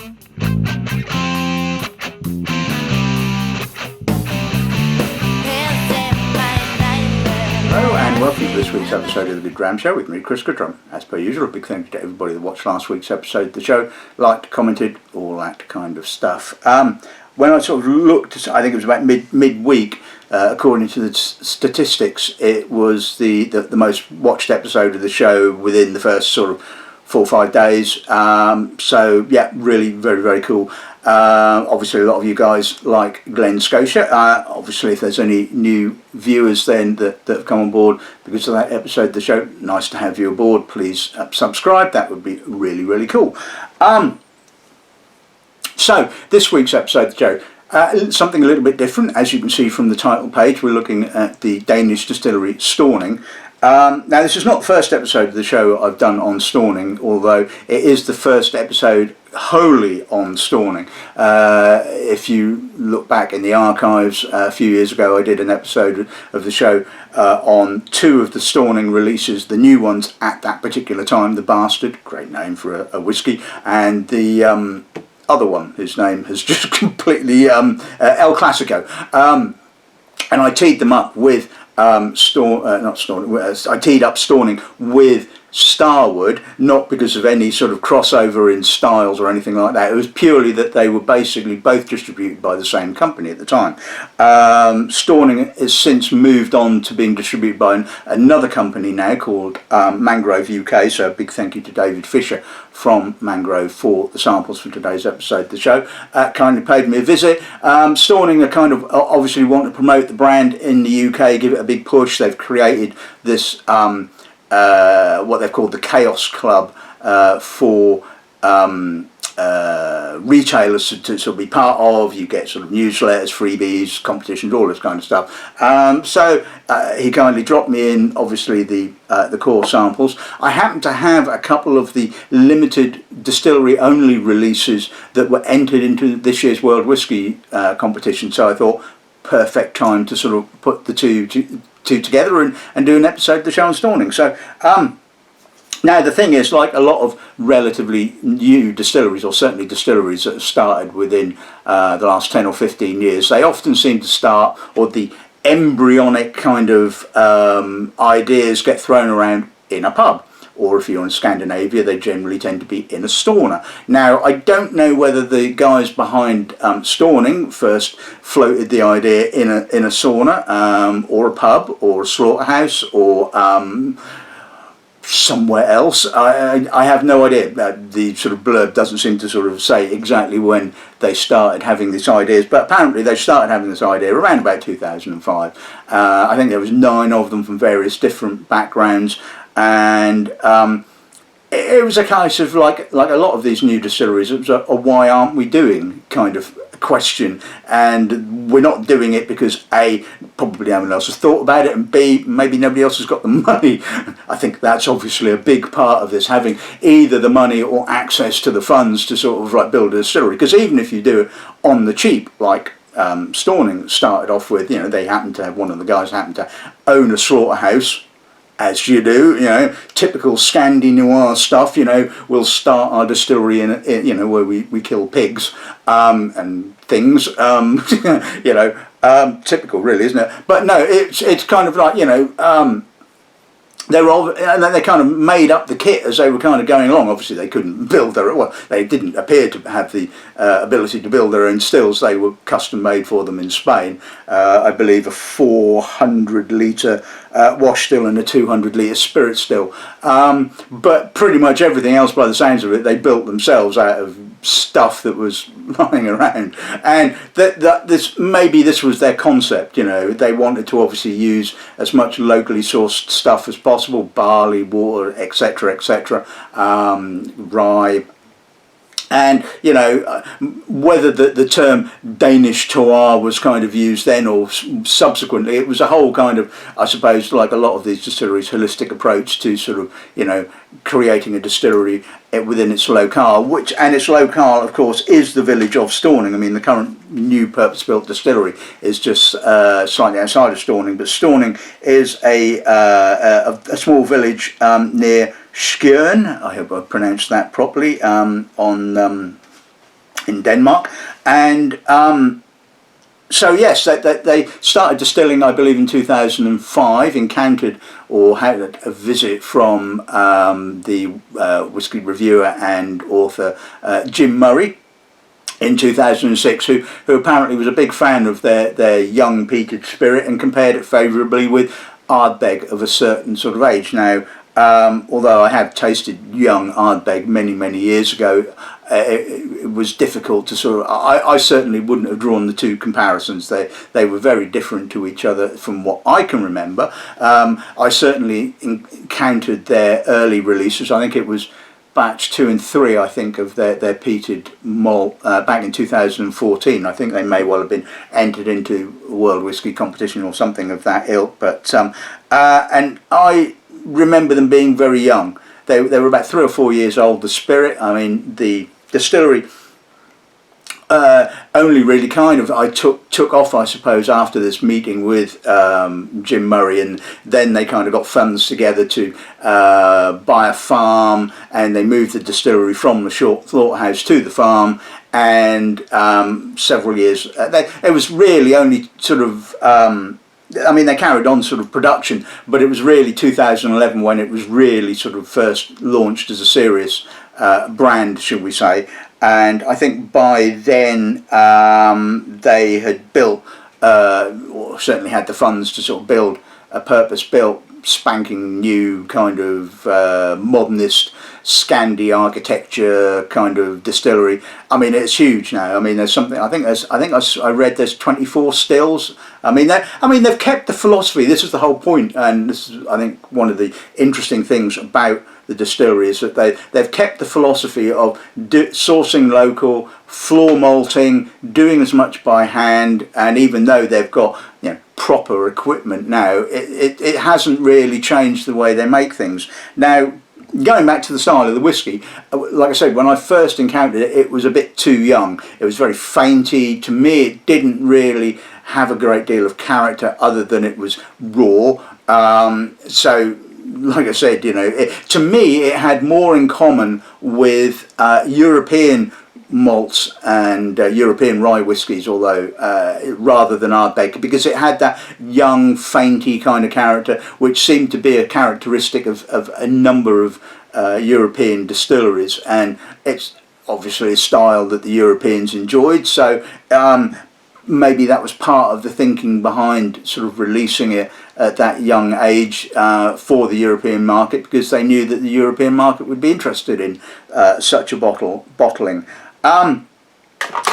Hello and welcome to this week's episode of the Dram Show with me, Chris Goodrum. As per usual, a big thank you to everybody that watched last week's episode of the show, liked, commented, all that kind of stuff. When I sort of looked, I think it was about midweek, according to the statistics, it was the most watched episode of the show within the first sort of 4 or 5 days. So yeah, really very, very cool. Obviously a lot of you guys like Glen Scotia. Obviously if there's any new viewers then that have come on board because of that episode of the show, nice to have you aboard. Please subscribe, that would be really, really cool. So this week's episode of the show, something a little bit different. As you can see from the title page, we're looking at the Danish distillery Stauning. Now this is not the first episode of the show I've done on Stauning, although it is the first episode wholly on Stauning. If you look back in the archives, a few years ago I did an episode of the show on 2 of the Stauning releases, the new ones at that particular time, the Bastard, great name for a whiskey, and the other one, whose name has just completely, El Clasico. And I teed them up with I teed up Stauning with Starward, not because of any sort of crossover in styles or anything like that. It was purely that they were basically both distributed by the same company at the time. Stauning has since moved on to being distributed by another company now called Mangrove UK, so a big thank you to David Fisher from Mangrove for the samples for today's episode of the show. Kindly paid me a visit. Stauning are kind of obviously want to promote the brand in the UK, give it a big push. They've created this what they've called the Kaos Club for retailers to sort of be part of. You get sort of newsletters, freebies, competitions, all this kind of stuff. So he kindly dropped me in, obviously, the core samples. I happen to have a couple of the limited distillery only releases that were entered into this year's World Whisky competition, so I thought perfect time to sort of put the two together and do an episode of the show on Stauning. So now the thing is, like a lot of relatively new distilleries, or certainly distilleries that have started within the last 10 or 15 years, they often seem to start, or the embryonic kind of ideas get thrown around in a pub. Or if you're in Scandinavia, they generally tend to be in a Stauner. Now, I don't know whether the guys behind Stauning first floated the idea in a sauna, or a pub, or a slaughterhouse, or somewhere else. I have no idea. The sort of blurb doesn't seem to sort of say exactly when they started having these ideas, but apparently they started having this idea around about 2005. I think there was 9 of them from various different backgrounds. And it was a case of like a lot of these new distilleries, it was a why aren't we doing kind of question, and we're not doing it because A, probably no one else has thought about it, and B, maybe nobody else has got the money. I think that's obviously a big part of this, having either the money or access to the funds to sort of like build a distillery, because even if you do it on the cheap, like Stauning started off with, you know, they happen to have, one of the guys happened to own a slaughterhouse, as you do, you know, typical Scandi Noir stuff. You know, we'll start our distillery in you know, where we kill pigs and things. You know, typical, really, isn't it? But no, it's kind of like, you know, they kind of made up the kit as they were kind of going along. Obviously, they couldn't build their, well, they didn't appear to have the ability to build their own stills. They were custom made for them in Spain. I believe a 400 litre wash still and a 200 litre spirit still. But pretty much everything else, by the sounds of it, they built themselves out of stuff that was lying around. And this was their concept. You know, they wanted to obviously use as much locally sourced stuff as possible, barley, water, etc., etc., rye. And, you know, whether the term Danish terroir was kind of used then or subsequently, it was a whole kind of, I suppose, like a lot of these distilleries, holistic approach to sort of, you know, creating a distillery within its locale, and its locale, of course, is the village of Stauning. I mean, the current new purpose-built distillery is just slightly outside of Stauning, but Stauning is a small village near Skjern, I hope I pronounced that properly, on in Denmark. And so yes, they started distilling, I believe, in 2005, encountered or had a visit from the whisky reviewer and author Jim Murray in 2006, who apparently was a big fan of their young peated spirit and compared it favourably with Ardbeg of a certain sort of age. Now, although I have tasted young Ardbeg many years ago, it was difficult to sort of, I certainly wouldn't have drawn the two comparisons. They were very different to each other from what I can remember. I certainly encountered their early releases. I think it was batch 2 and 3, I think, of their peated malt back in 2014. I think they may well have been entered into a World Whisky competition or something of that ilk. But and I remember them being very young. They were about 3 or 4 years old. The spirit, I mean, the distillery only really kind of, I took off, I suppose, after this meeting with Jim Murray, and then they kind of got funds together to buy a farm, and they moved the distillery from the slaughterhouse to the farm. And several years, it was really only sort of, I mean, they carried on sort of production, but it was really 2011 when it was really sort of first launched as a serious brand, should we say. And I think by then they had built, or certainly had the funds to sort of build a purpose-built, spanking new kind of modernist Scandi architecture kind of distillery. I mean, it's huge now. I mean, there's something. I read there's 24 stills. I mean, they've kept the philosophy. This is the whole point, and this is, I think, one of the interesting things about the distillery is that they've kept the philosophy of sourcing local, floor malting, doing as much by hand, and even though they've got, you know, proper equipment now, it hasn't really changed the way they make things. Now, going back to the style of the whisky, like I said, when I first encountered it, it was a bit too young. It was very fainty. To me, it didn't really have a great deal of character other than it was raw. So, like I said, you know, to me, it had more in common with European malts and European rye whiskies, although rather than Ardbeg, because it had that young, fainty kind of character, which seemed to be a characteristic of a number of European distilleries, and it's obviously a style that the Europeans enjoyed. So maybe that was part of the thinking behind sort of releasing it at that young age for the European market, because they knew that the European market would be interested in such a bottling.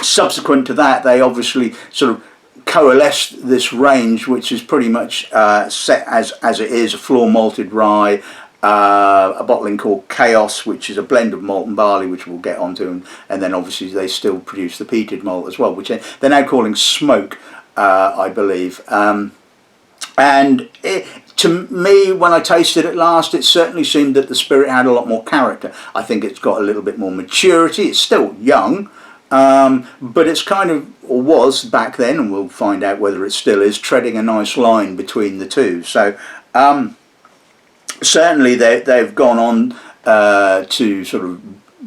Subsequent to that, they obviously sort of coalesced this range, which is pretty much set as it is, a floor malted rye, a bottling called Kaos, which is a blend of malt and barley, which we'll get onto, and then obviously they still produce the peated malt as well, which they're now calling Smoke, I believe. And to me, when I tasted it last, it certainly seemed that the spirit had a lot more character. I think it's got a little bit more maturity. It's still young, but it's kind of, or was back then, and we'll find out whether it still is, treading a nice line between the two. So certainly they've gone on to sort of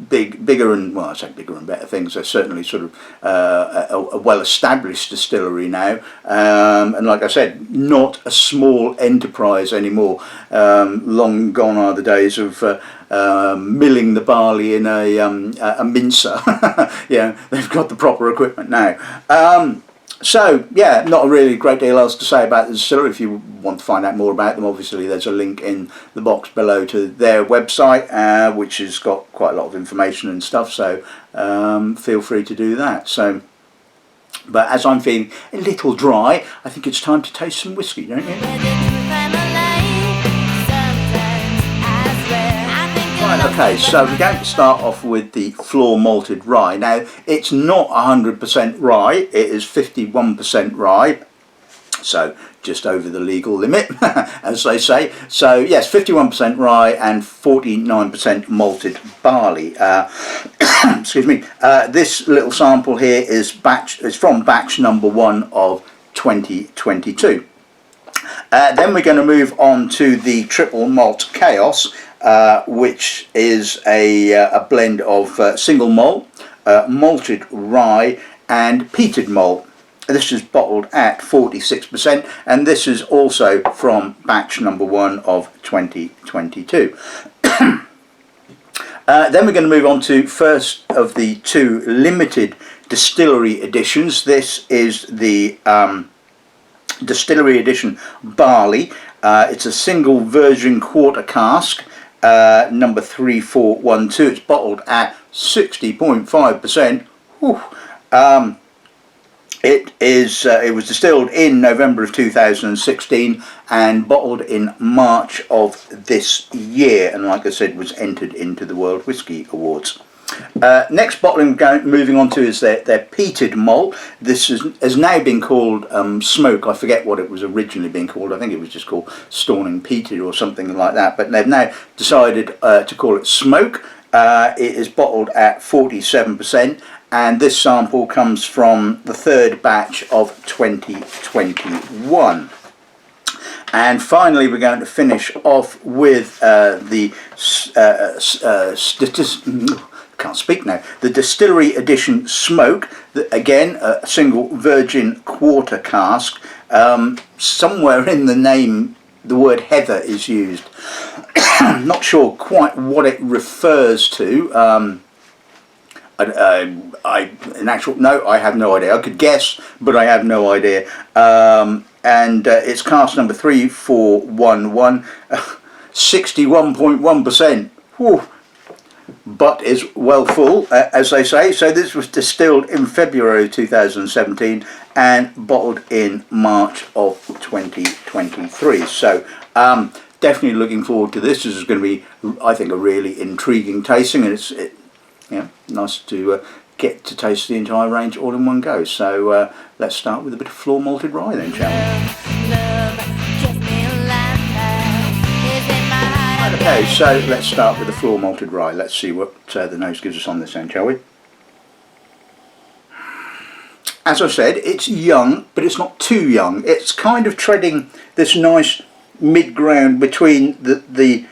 bigger and, well, I say bigger and better things. They're certainly sort of a well-established distillery now, and like I said, not a small enterprise anymore. Long gone are the days of milling the barley in a mincer. Yeah, they've got the proper equipment now. So yeah, not a really great deal else to say about the distillery. If you want to find out more about them, obviously there's a link in the box below to their website, which has got quite a lot of information and stuff, so feel free to do that. So, but as I'm feeling a little dry, I think it's time to taste some whiskey, don't you? Right, okay, so we're going to start off with the floor malted rye. Now, it's not 100% rye, it is 51% rye, so just over the legal limit, as they say. So yes, 51% rye and 49% malted barley. Excuse me. This little sample here is from batch number 1 of 2022. Then we're going to move on to the triple malt Kaos, which is a blend of single malt, malted rye and peated malt. This is bottled at 46%, and this is also from batch number 1 of 2022. Then we're going to move on to first of the 2 limited distillery editions. This is the Distillery Edition Barley. It's a single virgin quarter cask, number 3412. It's bottled at 60.5%. It was distilled in November of 2016 and bottled in March of this year, and like I said, was entered into the World Whisky Awards. Next bottling moving on to is their peated malt. This has now been called Smoke. I forget what it was originally being called. I think it was just called Stauning Peated or something like that, but they've now decided to call it Smoke. It is bottled at 47%, and this sample comes from the 3rd batch of 2021. And finally, we're going to finish off with the Distillery Edition Smoke. Again, a single virgin quarter cask. Somewhere in the name, the word heather is used. Not sure quite what it refers to. I have no idea. I could guess, but I have no idea. And it's cask number 3411, 61.1%. But is well full, as they say. So this was distilled in February 2017 and bottled in March of 2023. So definitely looking forward to this. This is going to be, I think, a really intriguing tasting, and it's nice to get to taste the entire range all in one go. So let's start with a bit of floor malted rye then, shall we? Okay, so let's start with the floor malted rye. Let's see what the nose gives us on this end, shall we? As I said, it's young, but it's not too young. It's kind of treading this nice mid-ground between the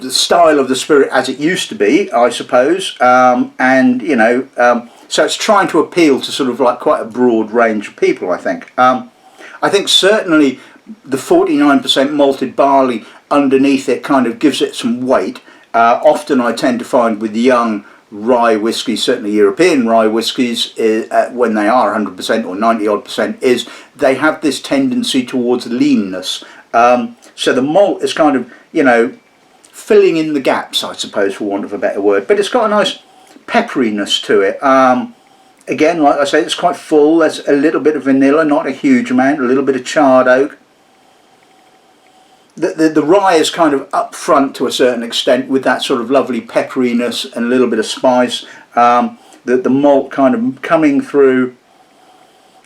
style of the spirit as it used to be, I suppose, and so it's trying to appeal to sort of like quite a broad range of people, I think. I think certainly the 49% malted barley underneath it kind of gives it some weight. Often I tend to find with young rye whiskies, certainly European rye whiskies, when they are 100% or 90 odd percent, is they have this tendency towards leanness. So the malt is kind of, filling in the gaps, I suppose, for want of a better word, but it's got a nice pepperiness to it. Again, like I say, it's quite full. There's a little bit of vanilla, not a huge amount, a little bit of charred oak. The rye is kind of up front to a certain extent with that sort of lovely pepperiness and a little bit of spice. The malt kind of coming through.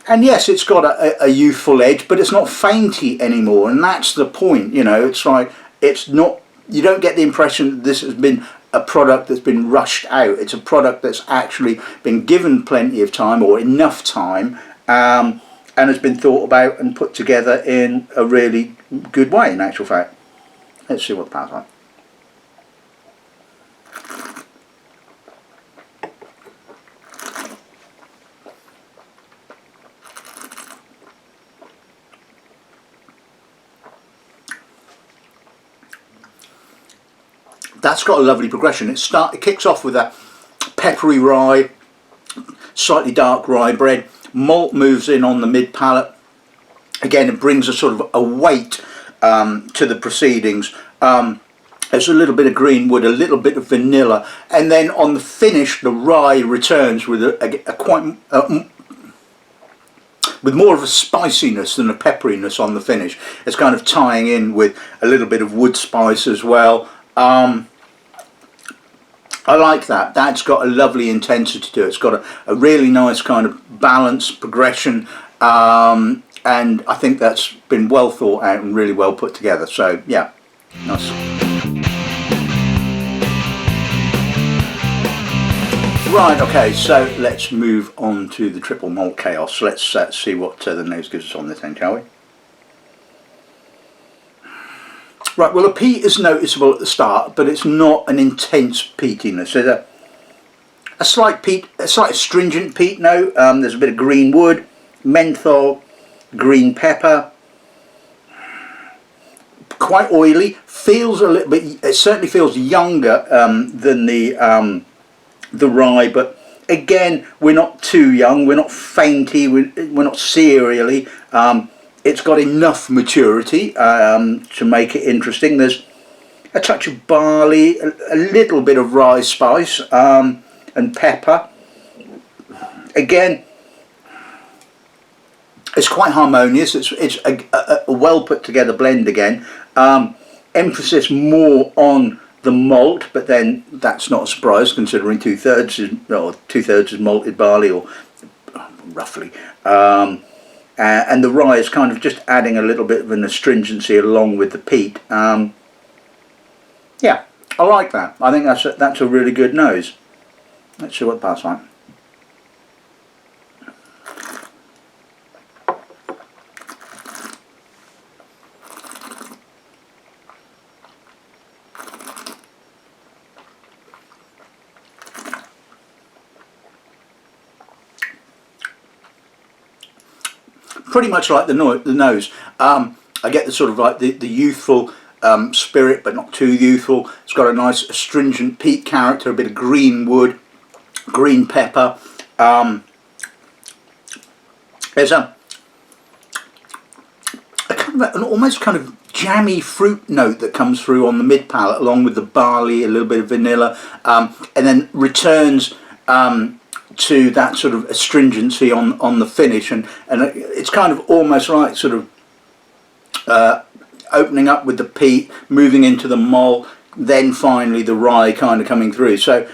And yes, it's got a youthful edge, but it's not fainty anymore, and that's the point. It's like, it's not, you don't get the impression that this has been a product that's been rushed out. It's a product that's actually been given plenty of time, or enough time, and has been thought about and put together in a really good way, in actual fact. Let's see what the power's like. That's got a lovely progression. It kicks off with a peppery rye, slightly dark rye bread. Malt moves in on the mid palate. Again, it brings a sort of a weight to the proceedings. There's a little bit of green wood, a little bit of vanilla, and then on the finish, the rye returns with with more of a spiciness than a pepperiness on the finish. It's kind of tying in with a little bit of wood spice as well. I like that. That's got a lovely intensity to it. It's got a really nice kind of balance, progression, and I think that's been well thought out and really well put together. So yeah, nice. Right, okay, so let's move on to the triple malt Kaos. Let's see what the nose gives us on this end, shall we? Right, well, the peat is noticeable at the start, but it's not an intense peatiness. There's a slight astringent peat note. There's a bit of green wood, menthol, green pepper. Quite oily. Feels a little bit. It certainly feels younger than the rye, but again, we're not too young. We're not fainty. We're not cereally. It's got enough maturity to make it interesting. There's a touch of barley, a little bit of rye spice, and pepper. Again, it's quite harmonious. It's a well put together blend again. Emphasis more on the malt, but then that's not a surprise considering two-thirds is malted barley, or roughly. And the rye is kind of just adding a little bit of an astringency along with the peat. Yeah, I like that. I think that's a really good nose. Let's see what that's like. Pretty much like the nose. I get the sort of like the youthful spirit, but not too youthful. It's got a nice astringent peat character, a bit of green wood, green pepper. There's a kind of an almost kind of jammy fruit note that comes through on the mid palate, along with the barley, a little bit of vanilla, and then returns to that sort of astringency on the finish, and it's kind of almost like sort of opening up with the peat, moving into the malt, then finally the rye kind of coming through. So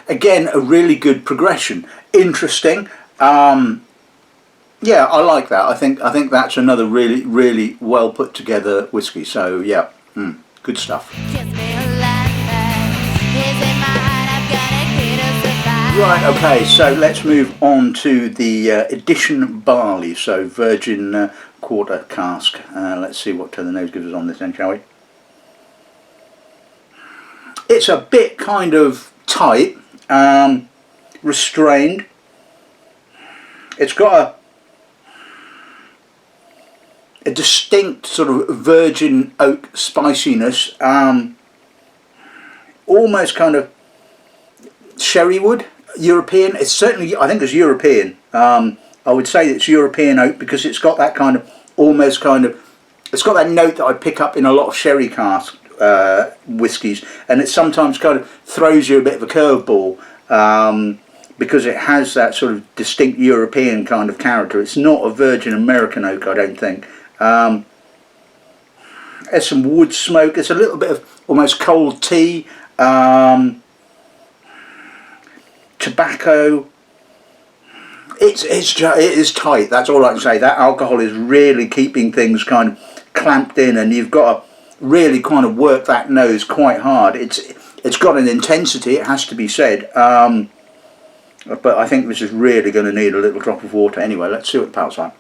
again, a really good progression. Interesting. Yeah, I like that. I think that's another really well put together whiskey. So yeah, good stuff. Right, okay, so let's move on to the Edition Barley, so virgin quarter cask. Let's see what the nose gives us on this then, shall we? It's a bit kind of tight, restrained. It's got a distinct sort of virgin oak spiciness, almost kind of sherry wood. European. It's certainly, I think it's European. I would say it's European oak because it's got that kind of almost kind of, it's got that note that I pick up in a lot of sherry cask whiskies, and it sometimes kind of throws you a bit of a curveball because it has that sort of distinct European kind of character. It's not a virgin American oak, I don't think. There's some wood smoke. There's a little bit of almost cold tea. Tobacco. It is tight. That's all I can say. That alcohol is really keeping things kind of clamped in, and you've got to really kind of work that nose quite hard. It's got an intensity, it has to be said, but I think this is really going to need a little drop of water. Anyway, let's see what the palate's like.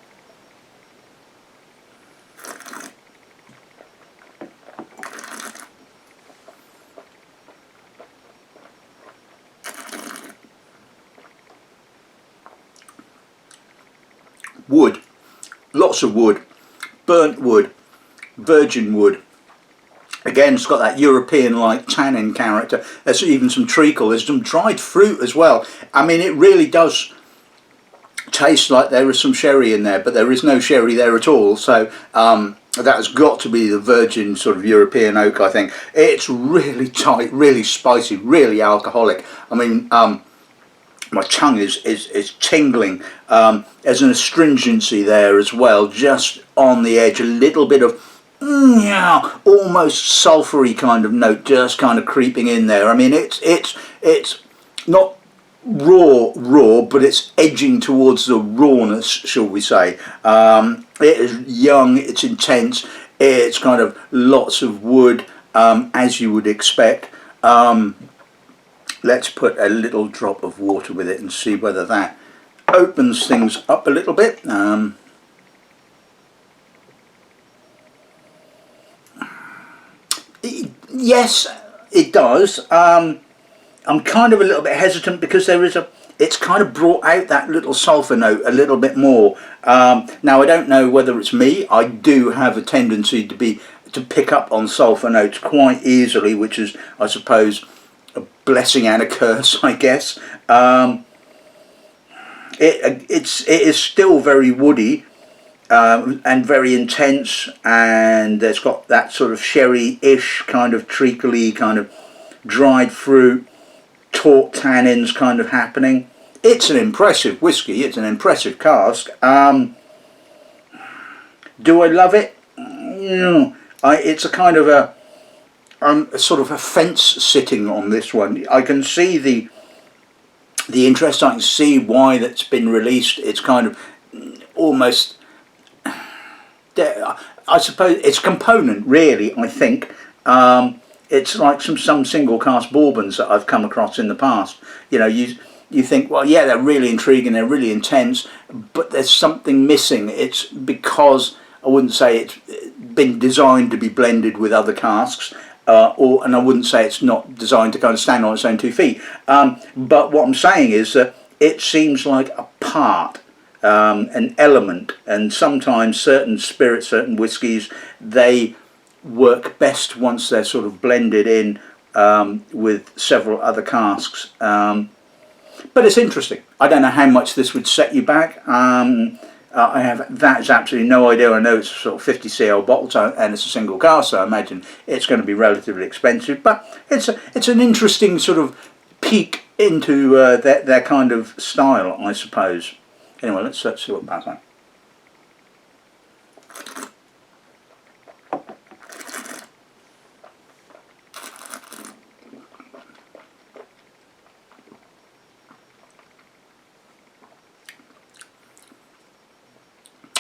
Wood, lots of wood, burnt wood, virgin wood. Again, it's got that European-like tannin character. There's even some treacle. There's some dried fruit as well. I mean, it really does taste like there is some sherry in there, but there is no sherry there at all. So that has got to be the virgin sort of European oak, I think. It's really tight, really spicy, really alcoholic. I mean, my tongue is tingling. There's an astringency there as well, just on the edge, a little bit of almost sulphury kind of note just kind of creeping in there. I mean, it's not raw, but it's edging towards the rawness, shall we say. It is young, it's intense, it's kind of lots of wood, as you would expect. Let's put a little drop of water with it and see whether that opens things up a little bit. Yes, it does. I'm kind of a little bit hesitant because it's kind of brought out that little sulphur note a little bit more. Now I don't know whether it's me. I do have a tendency to pick up on sulphur notes quite easily, which is, I suppose, a blessing and a curse, I guess. It is still very woody. And very intense, and it's got that sort of sherry-ish kind of treacly, kind of dried fruit, taut tannins kind of happening. It's an impressive whiskey. It's an impressive cask. Do I love it? No. It's a kind of a sort of a fence sitting on this one. I can see the interest. I can see why that's been released. It's kind of almost, I suppose it's component, really. I think it's like some single cask bourbons that I've come across in the past. You know, you think, well, yeah, they're really intriguing, they're really intense, but there's something missing. It's because I wouldn't say it's been designed to be blended with other casks, and I wouldn't say it's not designed to kind of stand on its own 2 feet. But what I'm saying is that it seems like a part. An element, and sometimes certain spirits, certain whiskies, they work best once they're sort of blended in with several other casks. But it's interesting. I don't know how much this would set you back. I have that's absolutely no idea. I know it's a sort of 50 cl bottle, and it's a single cask, so I imagine it's going to be relatively expensive. But it's an interesting sort of peek into their kind of style, I suppose. Anyway, let's see what that's like.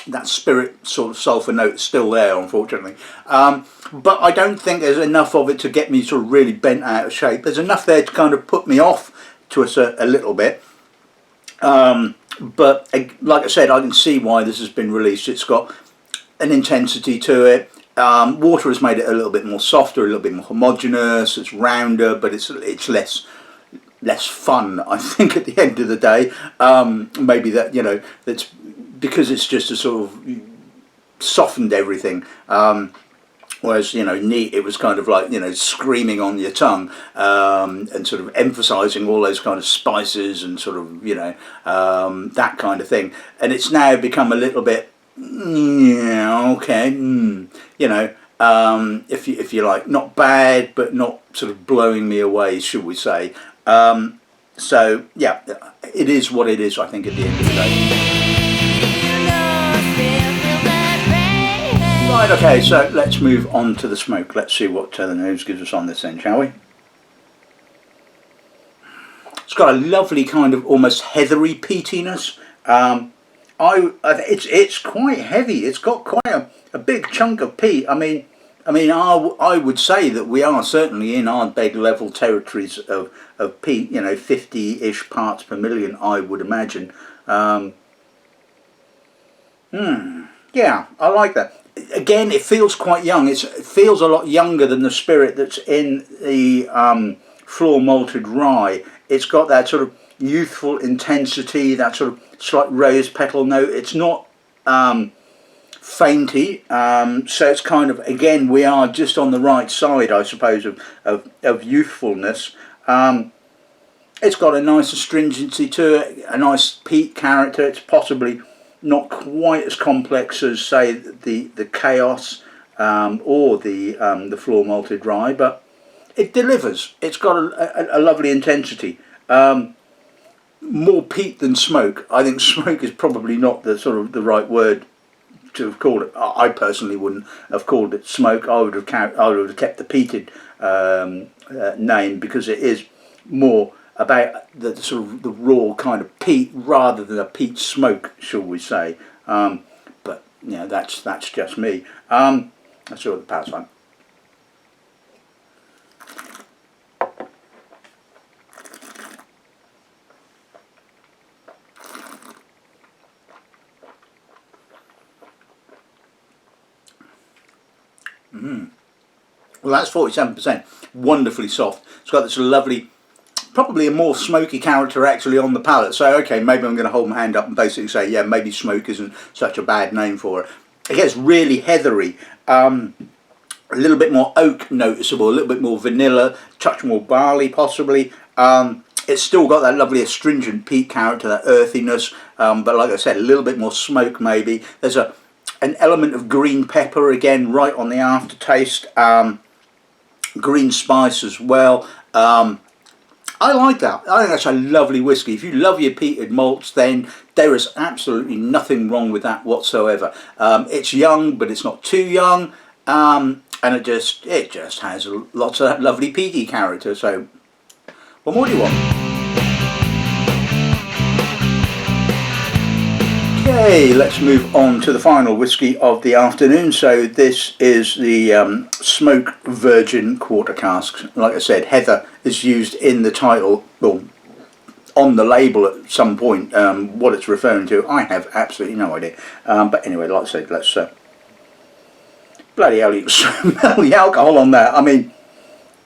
That spirit sort of sulphur note is still there, unfortunately. But I don't think there's enough of it to get me sort of really bent out of shape. There's enough there to kind of put me off to a little bit. But like I said, I can see why this has been released. It's got an intensity to it. Water has made it a little bit more softer, a little bit more homogeneous. It's rounder, but it's less fun, I think, at the end of the day. Maybe that, you know, that's because it's just a sort of softened everything. Whereas, you know, neat, it was kind of like, you know, screaming on your tongue, and sort of emphasising all those kind of spices and sort of, you know, that kind of thing. And it's now become a little bit, yeah, okay, you know, if you like, not bad, but not sort of blowing me away, should we say. So, yeah, it is what it is, I think, at the end of the day. Right, okay, so let's move on to the smoke. Let's see what the nose gives us on this then, shall we? It's got a lovely kind of almost heathery peatiness. It's quite heavy. It's got quite a big chunk of peat. I mean, I would say that we are certainly in our beg level territories of peat. You know, 50-ish parts per million, I would imagine. Yeah, I like that. Again, it feels quite young. It feels a lot younger than the spirit that's in the floor malted rye. It's got that sort of youthful intensity, that sort of slight rose petal note. It's not fainty, so it's kind of, again, we are just on the right side, I suppose, of youthfulness. It's got a nice astringency to it, a nice peat character. It's possibly not quite as complex as, say, the Kaos or the floor malted rye, but it delivers. It's got a lovely intensity. More peat than smoke. I think smoke is probably not the sort of the right word to have called it. I personally wouldn't have called it smoke. I would have kept the peated name, because it is more about the sort of the raw kind of peat rather than a peat smoke, shall we say. But you know, that's just me. Let's see what the power's on. Well, that's 47%. Wonderfully soft. It's got this lovely, probably a more smoky character actually on the palate. So, okay, maybe I'm going to hold my hand up and basically say, yeah, maybe smoke isn't such a bad name for it. It gets really heathery. A little bit more oak noticeable, a little bit more vanilla, touch more barley possibly. It's still got that lovely astringent peat character, that earthiness, but like I said, a little bit more smoke maybe. There's an element of green pepper again right on the aftertaste, green spice as well. I like that. I think that's a lovely whiskey. If you love your peated malts, then there is absolutely nothing wrong with that whatsoever. It's young, but it's not too young. And it just has lots of that lovely peaty character. So, what more do you want? Okay, let's move on to the final whiskey of the afternoon. So this is the Smoke Virgin Quarter Cask. Like I said, heather is used in the title, well, on the label at some point. What it's referring to, I have absolutely no idea. But anyway, like I said, let's... bloody hell, you can smell the alcohol on that. I mean,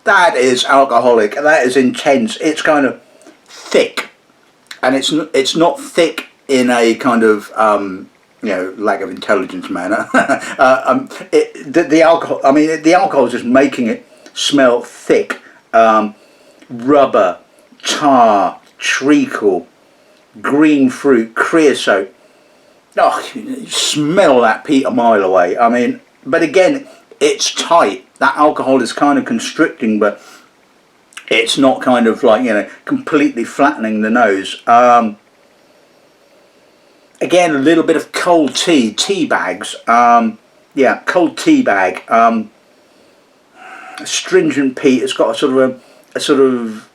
that is alcoholic. That is intense. It's kind of thick, and it's not thick in a kind of you know, lack of intelligence manner. The alcohol. I mean, the alcohol is just making it smell thick. Rubber, tar, treacle, green fruit, creosote. Oh, you smell that peat a mile away. I mean. But again, it's tight. That alcohol is kind of constricting, but it's not kind of like, you know, completely flattening the nose. Again, a little bit of cold tea bags. Yeah, cold tea bag. Astringent peat. It's got a sort of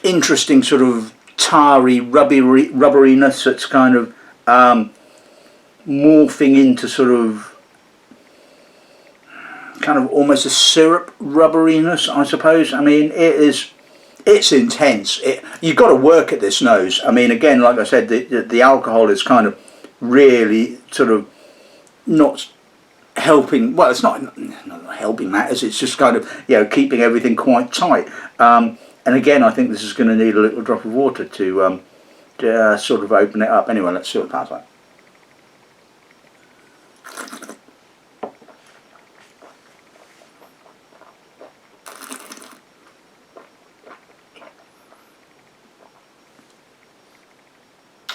interesting sort of tarry rubberiness. That's kind of morphing into sort of kind of almost a syrup rubberiness, I suppose. I mean, it's intense. You've got to work at this nose. I mean, again, like I said, the alcohol is kind of really sort of not helping. Well, it's not helping matters. It's just kind of, you know, keeping everything quite tight. And again, I think this is going to need a little drop of water to sort of open it up. Anyway, let's see what that's like.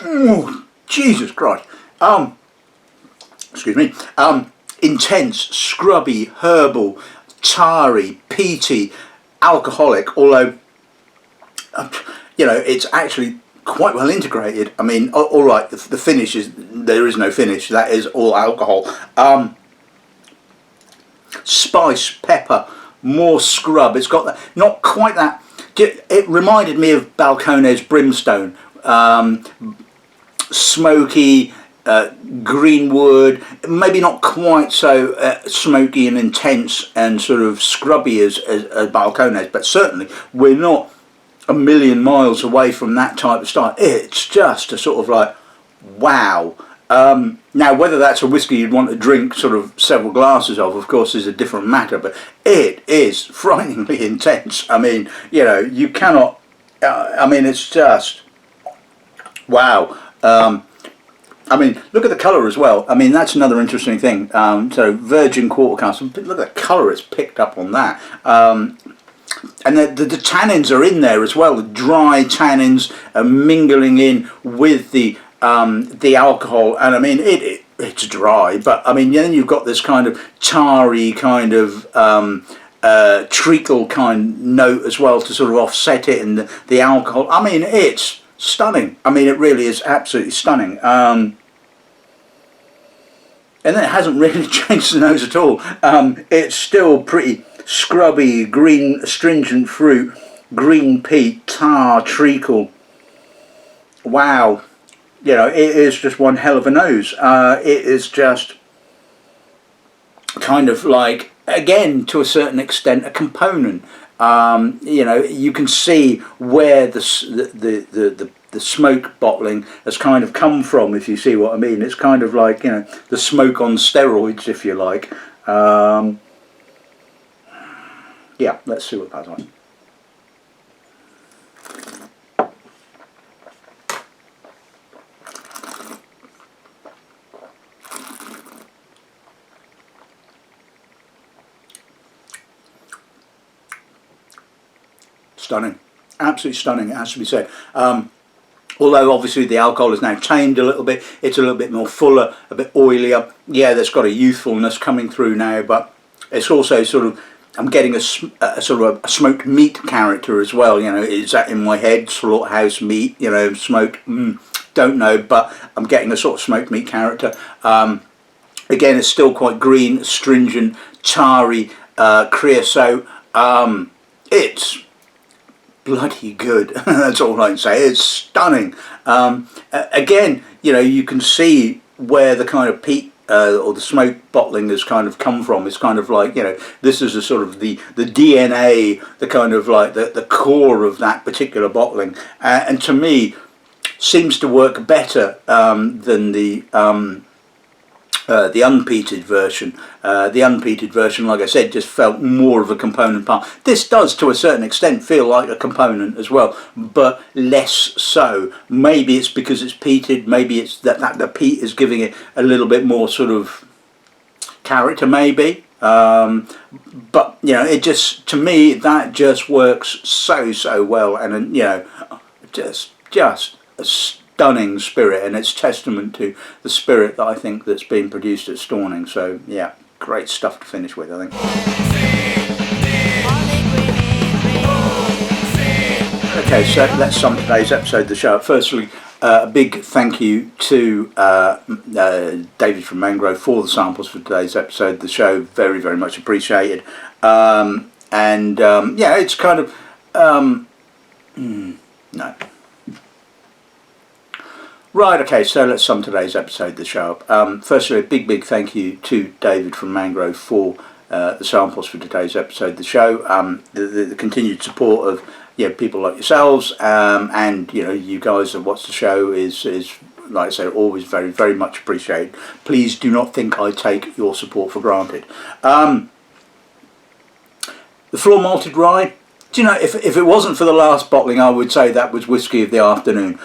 Oh, Jesus Christ. Excuse me. Intense, scrubby, herbal, tarry, peaty, alcoholic, although, you know, it's actually quite well integrated. I mean, all right, the finish is, there is no finish, that is all alcohol. Spice, pepper, more scrub. It's got that, not quite that, it reminded me of Balcones Brimstone. Smoky, greenwood, maybe not quite so smoky and intense and sort of scrubby as Balcones, but certainly we're not a million miles away from that type of style. It's just a sort of like, wow. Now, whether that's a whiskey you'd want to drink sort of several glasses of course, is a different matter, but it is frighteningly intense. I mean, you know, you cannot, I mean, it's just, wow. I mean, look at the colour as well. I mean, that's another interesting thing. So, virgin quarter cask, look at the colour it's picked up on that. And the tannins are in there as well. The dry tannins are mingling in with the alcohol. And I mean, it's dry, but I mean, then you've got this kind of tarry kind of treacle kind note as well to sort of offset it, and the alcohol. I mean, it's stunning. I mean, it really is absolutely stunning. And then it hasn't really changed the nose at all. It's still pretty scrubby, green, astringent fruit, green peat, tar, treacle. Wow. You know, it is just one hell of a nose. It is just kind of like, again, to a certain extent, a component. You know, you can see where the smoke bottling has kind of come from, if you see what I mean. It's kind of like, you know, the smoke on steroids, if you like. yeah, let's see what that's like. Stunning, absolutely stunning, it has to be said. Although obviously the alcohol is now tamed a little bit, it's a little bit more fuller, a bit oilier. Yeah, there's got a youthfulness coming through now, but it's also sort of, I'm getting a sort of a smoked meat character as well. You know, is that in my head? Slaughterhouse meat, you know, smoked, don't know, but I'm getting a sort of smoked meat character. Again, it's still quite green, astringent, tarry, creosote. It's bloody good. That's all I can say. It's stunning. Again, you know, you can see where the kind of peat or the smoke bottling has kind of come from. It's kind of like, you know, this is a sort of the DNA, the kind of like the core of that particular bottling, and to me seems to work better than the unpeated version. The unpeated version, like I said, just felt more of a component part. This does, to a certain extent, feel like a component as well, but less so. Maybe it's because it's peated, maybe it's that the peat is giving it a little bit more sort of character, maybe. But, you know, it just, to me, that just works so well, and, you know, just a stunning spirit, and it's testament to the spirit that I think that's been produced at Stauning. So yeah, great stuff to finish with, I think. Okay, so let's sum today's episode of the show. Firstly, a big thank you to David from Mangrove for the samples for today's episode of the show. Very much appreciated. Yeah, it's kind of no. Right, okay, so let's sum today's episode of the show up. Firstly, a big thank you to David from Mangrove for the samples for today's episode of the show. The continued support of, you know, people like yourselves, and, you know, you guys that watch the show is like I said, always very much appreciated. Please do not think I take your support for granted. The Floor Malted Rye, do you know, if it wasn't for the last bottling, I would say that was whiskey of the afternoon.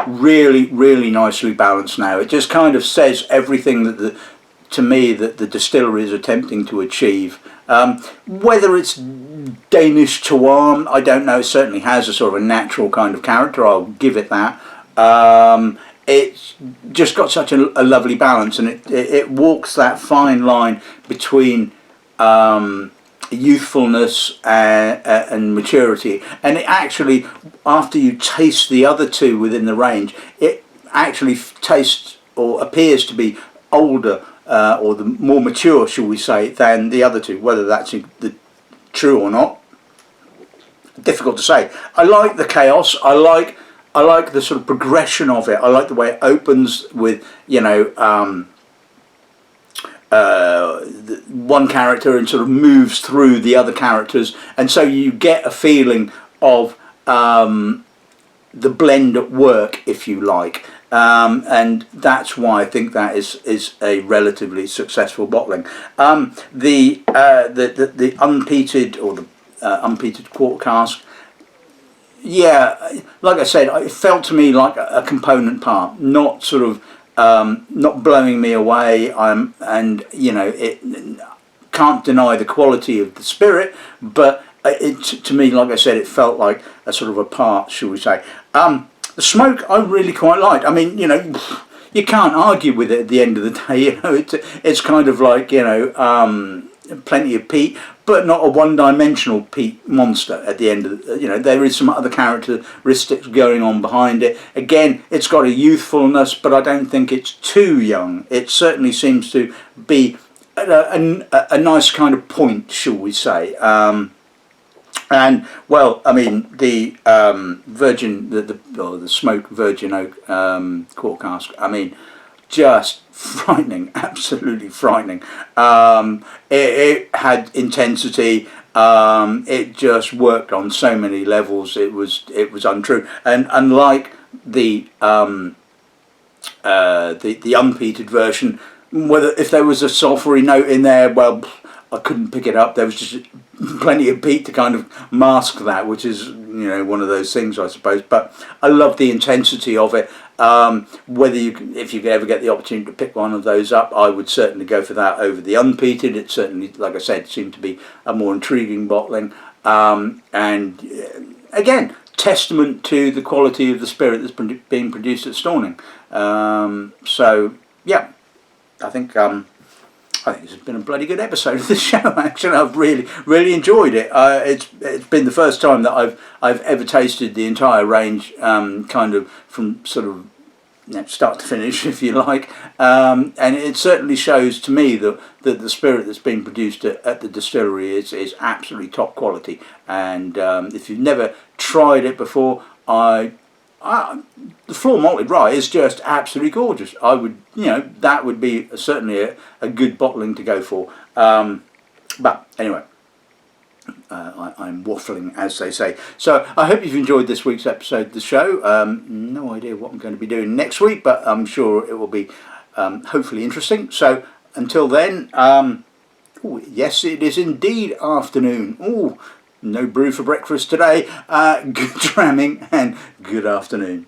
Really nicely balanced now. It just kind of says everything that to me that the distillery is attempting to achieve. Whether it's Danish to warm, I don't know. It certainly has a sort of a natural kind of character, I'll give it that. It's just got such a lovely balance, and it walks that fine line between youthfulness and maturity, and it actually, after you taste the other two within the range, it actually tastes or appears to be older or the more mature, shall we say, than the other two. Whether that's true or not, difficult to say. I like the Kaos. I like the sort of progression of it. I like the way it opens with, you know, one character and sort of moves through the other characters, and so you get a feeling of the blend at work, if you like, and that's why I think that is a relatively successful bottling. The unpeated or the unpeated quart cask, yeah, like I said, it felt to me like a component part, not sort of not blowing me away. And you know, it can't deny the quality of the spirit, but to me, like I said, it felt like a sort of a part, shall we say. The smoke I really quite liked. I mean, you know, you can't argue with it at the end of the day. You know, it's kind of like, you know, plenty of peat, but not a one-dimensional peat monster at the end of the, you know, there is some other characteristics going on behind it. Again, it's got a youthfulness, but I don't think it's too young. It certainly seems to be a nice kind of point, shall we say. And well, I mean, the virgin, the smoked virgin oak quart cask, I mean, just frightening, absolutely frightening. It had intensity. It just worked on so many levels. It was untrue. And unlike the unpeated version, if there was a sulphury note in there, well, I couldn't pick it up. There was just plenty of peat to kind of mask that, which is, you know, one of those things, I suppose. But I love the intensity of it. Whether if you ever get the opportunity to pick one of those up, I would certainly go for that over the unpeated. It certainly, like I said, seemed to be a more intriguing bottling. And again, testament to the quality of the spirit that's being produced at Stauning. So yeah, I think this has been a bloody good episode of the show. Actually, I've really enjoyed it. It's been the first time that I've ever tasted the entire range, kind of from sort of, you know, start to finish, if you like. And it certainly shows to me that the spirit that's being produced at the distillery is absolutely top quality. And if you've never tried it before, the floor malted rye is just absolutely gorgeous. I would, you know, that would be certainly a good bottling to go for. But anyway, I'm waffling, as they say. So I hope you've enjoyed this week's episode of the show. No idea what I'm going to be doing next week, but I'm sure it will be hopefully interesting. So until then, yes, it is indeed afternoon. No brew for breakfast today. Good dramming and good afternoon.